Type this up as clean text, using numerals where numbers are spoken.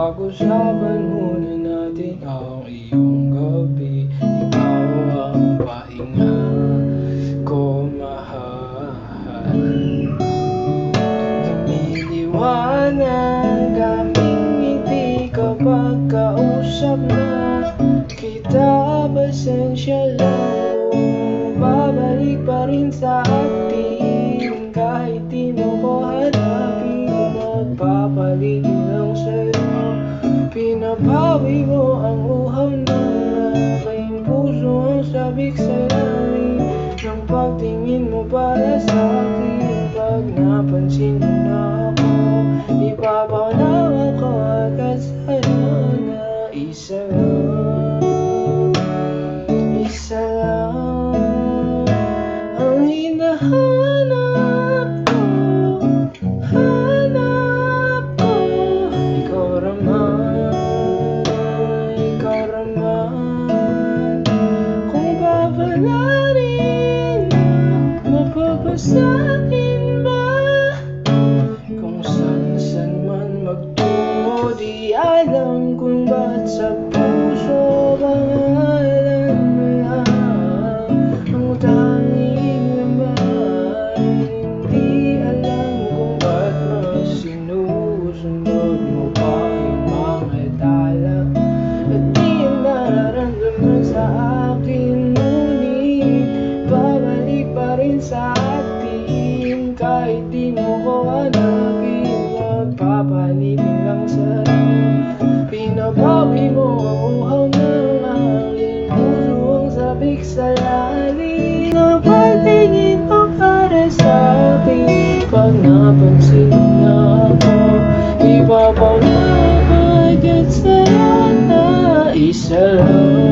Pag-usapan muna natin ang iyong gabi. Ikaw ang pahinga ko, mahal. Lumiliwanag aming ngiti kapag kausap na kita. Pasensya lang, babalik pa rin sa atin. Kahit di mo ko hanapin, magpapaligid lang sa'yo. Pinapawi mo ang uhaw ng aking puso, ang sabik sa langit ng pagtingin mo para sa akin. Pag napansin mo na ako, ipapanawa ko agad sa'yo na isa lang, isa lang ang hinahanap ko, hanap ko. Ikaw raman, ikaw raman. Kung papalarin, mapapasakin ba? Kung saan man magtungo, di alam kung ba't sa puso pangalan mo lang ang tanging laman. Hindi alam kung ba't mas sinusunod mo pa yung mga tala at di nararamdaman sa akin. Ngunit babalik pa rin sa atin kahit di mo ko hanapin. Magpapalibing lang sa'yo, pinapawi mo ang uhaw ng aking puso, ang sabik sa lalim ng pagtingin mo para sa akin. Pag napansin mo na ako, ipapanawa ko agad sa'yo na isa lang.